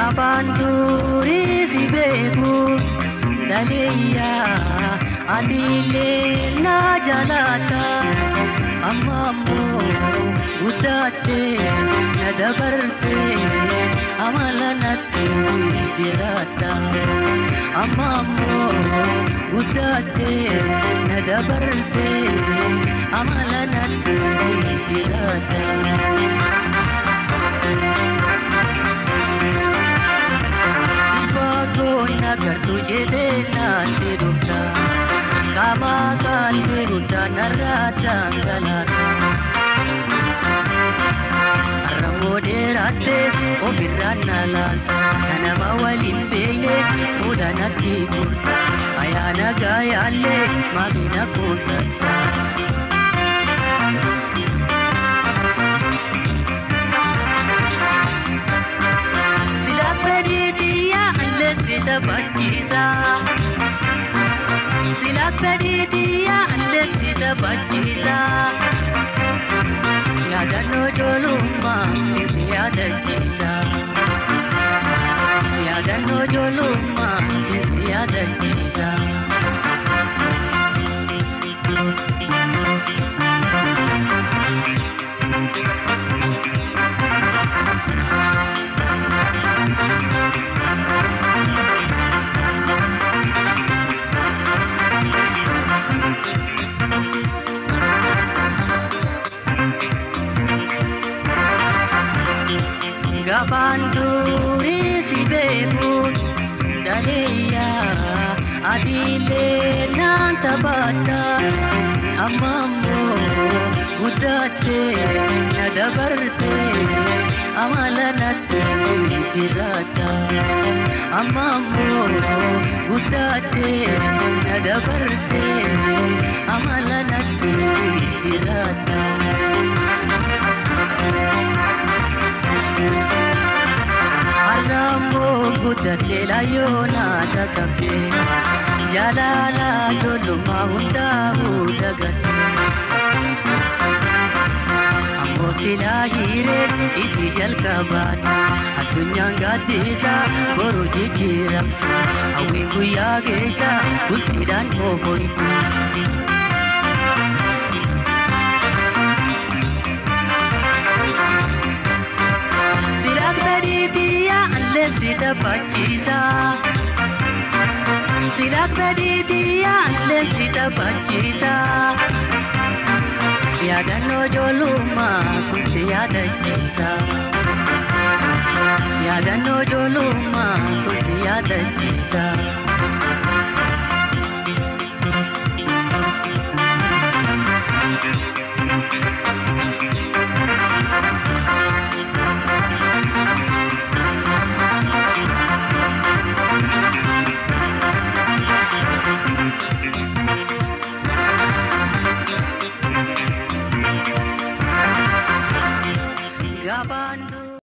Gabanduri zibeku daliya adile na jalata amammo udate nadabarte amalanati jirata amammo udate nadabarte amalanati jirata Nagar tujhe dena tirutta kama kalbi rutta narata galata arramode ratte o birranna lanta kanama walimbene udanati kurta ayana gayalle mamina kusatsa Sida bachiza silak tadidiya alle sida bachiza yadano joluma sida chiza yadano joluma sida chiza Gabanduri sibeku daliya adile nantabata amammo udate nadabarte amalanati jirata amammo udate nadabarte amalanati jirata Alamo gudate la yona dagabe jalala doluma hunda udagate ammo silahire isi jalkabat adunya gadisa boru jikiramsa awi guya gesa utidan hohoiti Sida bachiza silak bedidiya alle sida bachiza yadano joluma sunse yada chiza yadano joluma sunse yada chiza